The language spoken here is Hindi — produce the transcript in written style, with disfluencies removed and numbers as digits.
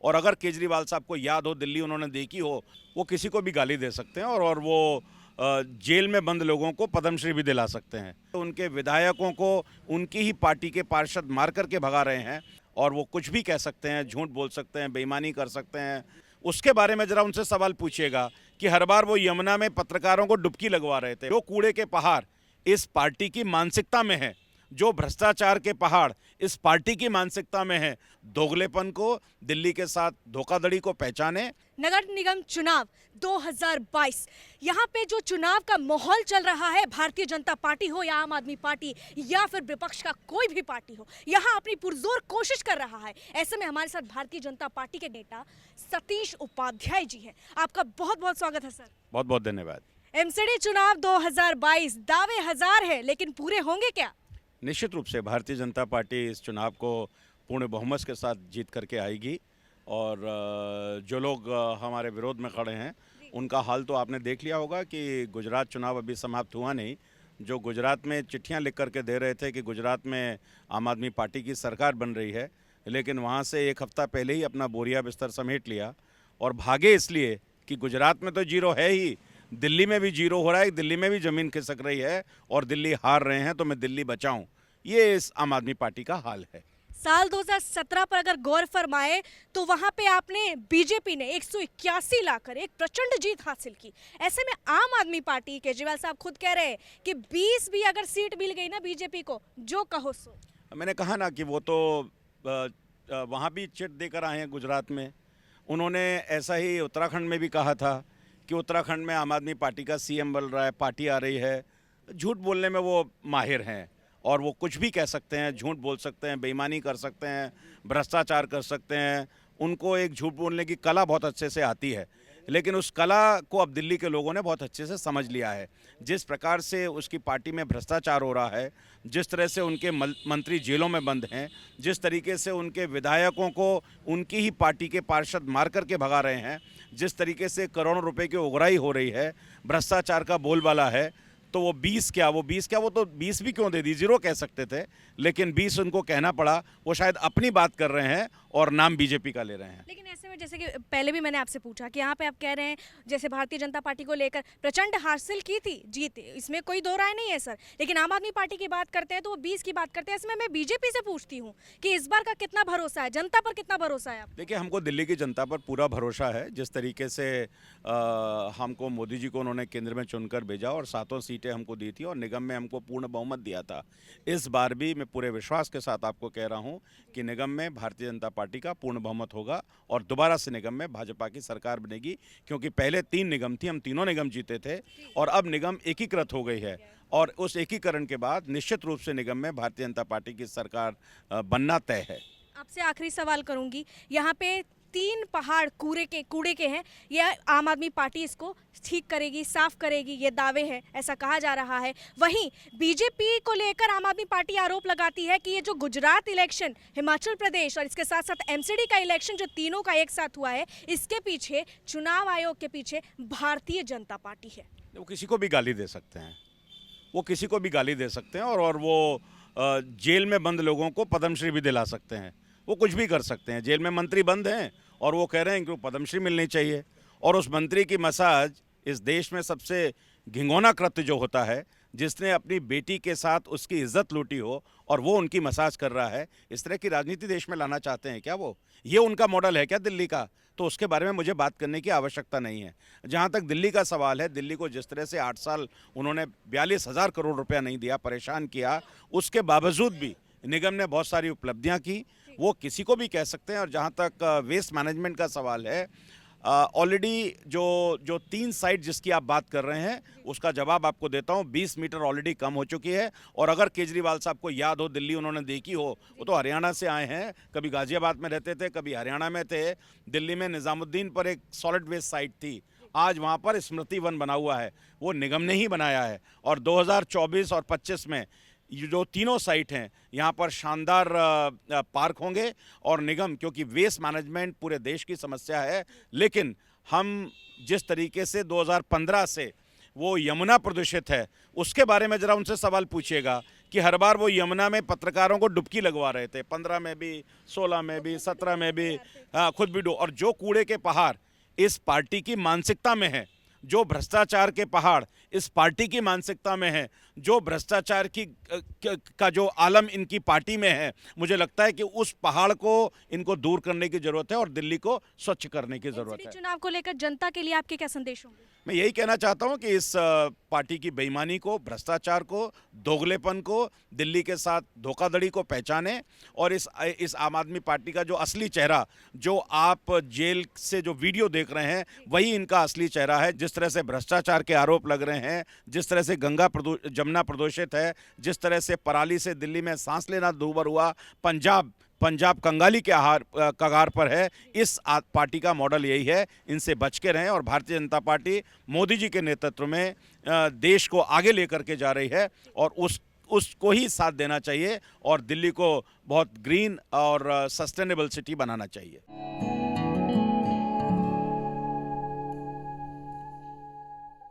और अगर केजरीवाल साहब को याद हो, दिल्ली उन्होंने देखी हो, वो किसी को भी गाली दे सकते हैं और वो जेल में बंद लोगों को पद्मश्री भी दिला सकते हैं। तो उनके विधायकों को उनकी ही पार्टी के पार्षद मार करके भगा रहे हैं और वो कुछ भी कह सकते हैं, झूठ बोल सकते हैं, बेईमानी कर सकते हैं। उसके बारे में जरा उनसे सवाल पूछिएगा कि हर बार वो यमुना में पत्रकारों को डुबकी लगवा रहे थे। जो कूड़े के पहाड़ इस पार्टी की मानसिकता में है, जो भ्रष्टाचार के पहाड़ इस पार्टी की मानसिकता में है, दोगलेपन को, दिल्ली के साथ धोखाधड़ी को पहचाने। नगर निगम चुनाव 2022, यहाँ पे जो चुनाव का माहौल चल रहा है, भारतीय जनता पार्टी हो या आम आदमी पार्टी या फिर विपक्ष का कोई भी पार्टी हो, यहाँ अपनी पुरजोर कोशिश कर रहा है। ऐसे में हमारे साथ भारतीय जनता पार्टी के नेता सतीश उपाध्याय जी हैं। आपका बहुत बहुत स्वागत है सर। बहुत बहुत धन्यवाद। एमसीडी चुनाव 2022, दावे हजार है लेकिन पूरे होंगे क्या? निश्चित रूप से भारतीय जनता पार्टी इस चुनाव को पूर्ण बहुमत के साथ जीत करके आएगी और जो लोग हमारे विरोध में खड़े हैं उनका हाल तो आपने देख लिया होगा कि गुजरात चुनाव अभी समाप्त हुआ नहीं। जो गुजरात में चिट्ठियां लिख करके दे रहे थे कि गुजरात में आम आदमी पार्टी की सरकार बन रही है, लेकिन वहां से एक हफ्ता पहले ही अपना बोरिया बिस्तर समेट लिया और भागे, इसलिए कि गुजरात में तो जीरो है ही, दिल्ली में भी जीरो हो रहा है, दिल्ली में भी ज़मीन खिसक रही है और दिल्ली हार रहे हैं, तो मैं दिल्ली बचाऊं। ये इस आम आदमी पार्टी का हाल है। साल 2017 पर अगर गौर फरमाए तो वहां पे आपने बीजेपी ने 181 लाकर एक प्रचंड जीत हासिल की। ऐसे में आम आदमी पार्टी, केजरीवाल साहब खुद कह रहे हैं कि 20 भी अगर सीट मिल गई ना बीजेपी को, जो कहो सो। मैंने कहा ना कि वो तो वहाँ भी चिट देकर आए हैं गुजरात में। उन्होंने ऐसा ही उत्तराखंड में भी कहा था कि उत्तराखंड में आम आदमी पार्टी का सीएम बन रहा है, पार्टी आ रही है। झूठ बोलने में वो माहिर हैं और वो कुछ भी कह सकते हैं, झूठ बोल सकते हैं, बेईमानी कर सकते हैं, भ्रष्टाचार कर सकते हैं। उनको एक झूठ बोलने की कला बहुत अच्छे से आती है, लेकिन उस कला को अब दिल्ली के लोगों ने बहुत अच्छे से समझ लिया है। जिस प्रकार से उसकी पार्टी में भ्रष्टाचार हो रहा है, जिस तरह से उनके मंत्री जेलों में बंद हैं, जिस तरीके से उनके विधायकों को उनकी ही पार्टी के पार्षद मार करके भगा रहे हैं, जिस तरीके से करोड़ों रुपए की उगराही हो रही है, भ्रष्टाचार का बोलबाला है, तो वो 20 क्या, वो तो 20 भी क्यों दे दी, 0 कह सकते थे, लेकिन 20 उनको कहना पड़ा। वो शायद अपनी बात कर रहे हैं और नाम बीजेपी का ले रहे हैं। लेकिन ऐसे में जैसे कि पहले भी मैंने आपसे पूछा कि यहाँ पे आप कह रहे हैं जैसे भारतीय जनता पार्टी को लेकर प्रचंड हासिल की थी जीत, इसमें कोई दो राय नहीं है सर, लेकिन आम आदमी पार्टी की बात करते हैं तो वो 20 की बात करते हैं। इसमें मैं बीजेपी से पूछती हूँ कि इस बार का कितना भरोसा है, जनता पर कितना भरोसा है? देखिए, हमको दिल्ली की जनता पर पूरा भरोसा है। जिस तरीके से हमको मोदी जी को उन्होंने केंद्र में चुनकर भेजा और 7 सीटें हमको दी थी और निगम में हमको पूर्ण बहुमत दिया था, इस बार भी मैं पूरे विश्वास के साथ आपको कह रहा हूं कि निगम में भारतीय जनता पार्टी का पूर्ण बहुमत होगा और दोबारा से निगम में भाजपा की सरकार बनेगी। क्योंकि पहले 3 निगम थी, हम तीनों निगम जीते थे और अब निगम एकीकृत हो गई है और उस एकीकरण के बाद निश्चित रूप से निगम में भारतीय जनता पार्टी की सरकार बनना तय है। आपसे आखिरी सवाल करूंगी, यहाँ पे 3 पहाड़ कूड़े के हैं, यह आम आदमी पार्टी इसको ठीक करेगी, साफ करेगी, ये दावे हैं, ऐसा कहा जा रहा है। वहीं बीजेपी को लेकर आम आदमी पार्टी आरोप लगाती है कि ये जो गुजरात इलेक्शन, हिमाचल प्रदेश और इसके साथ साथ एमसीडी का इलेक्शन जो तीनों का एक साथ हुआ है, इसके पीछे, चुनाव आयोग के पीछे भारतीय जनता पार्टी है। वो किसी को भी गाली दे सकते हैं, वो किसी को भी गाली दे सकते हैं और वो जेल में बंद लोगों को पद्मश्री भी दिला सकते हैं। वो कुछ भी कर सकते हैं। जेल में मंत्री बंद हैं और वो कह रहे हैं कि पद्मश्री मिलनी चाहिए, और उस मंत्री की मसाज इस देश में सबसे घिनौना कृत्य जो होता है, जिसने अपनी बेटी के साथ उसकी इज्जत लूटी हो और वो उनकी मसाज कर रहा है, इस तरह की राजनीति देश में लाना चाहते हैं क्या वो? ये उनका मॉडल है क्या दिल्ली का? तो उसके बारे में मुझे बात करने की आवश्यकता नहीं है। जहाँ तक दिल्ली का सवाल है, दिल्ली को जिस तरह से 8 साल उन्होंने 42,000 करोड़ रुपया नहीं दिया, परेशान किया, उसके बावजूद भी निगम ने बहुत सारी उपलब्धियाँ की, वो किसी को भी कह सकते हैं। और जहाँ तक वेस्ट मैनेजमेंट का सवाल है, ऑलरेडी जो 3 साइट जिसकी आप बात कर रहे हैं, उसका जवाब आपको देता हूँ। 20 मीटर ऑलरेडी कम हो चुकी है और अगर केजरीवाल साहब को याद हो, दिल्ली उन्होंने देखी हो, वो तो हरियाणा से आए हैं, कभी गाजियाबाद में रहते थे, कभी हरियाणा में थे। दिल्ली में निज़ामुद्दीन पर एक सॉलिड वेस्ट साइट थी, आज वहाँ पर स्मृति वन बना हुआ है, वो निगम ने ही बनाया है। और 2024 और 25 में ये जो तीनों साइट हैं, यहाँ पर शानदार पार्क होंगे और निगम, क्योंकि वेस्ट मैनेजमेंट पूरे देश की समस्या है, लेकिन हम जिस तरीके से 2015 से वो यमुना प्रदूषित है, उसके बारे में ज़रा उनसे सवाल पूछिएगा कि हर बार वो यमुना में पत्रकारों को डुबकी लगवा रहे थे, 15 में भी, 16 में भी, 17 में भी, हाँ, खुद भी और जो कूड़े के पहाड़ इस पार्टी की मानसिकता में है, जो भ्रष्टाचार के पहाड़ इस पार्टी की मानसिकता में है, जो भ्रष्टाचार का जो आलम इनकी पार्टी में है, मुझे लगता है कि उस पहाड़ को इनको दूर करने की जरूरत है और दिल्ली को स्वच्छ करने की जरूरत है। चुनाव को लेकर जनता के लिए आपके क्या संदेश होंगे? मैं यही कहना चाहता हूं कि इस पार्टी की बेईमानी को, भ्रष्टाचार को, दोगलेपन को, दिल्ली के साथ धोखाधड़ी को पहचाने और इस आम आदमी पार्टी का जो असली चेहरा, जो आप जेल से जो वीडियो देख रहे हैं, वही इनका असली चेहरा है। जिस तरह से भ्रष्टाचार के आरोप लग रहे हैं, जिस तरह से जमुना प्रदूषित है, जिस तरह से पराली से दिल्ली में सांस लेना दूभर हुआ, पंजाब कंगाली के कगार पर है, इस पार्टी का मॉडल यही है। इनसे बच के रहें और भारतीय जनता पार्टी मोदी जी के नेतृत्व में देश को आगे लेकर के जा रही है और उसको ही साथ देना चाहिए और दिल्ली को बहुत ग्रीन और सस्टेनेबल सिटी बनाना चाहिए।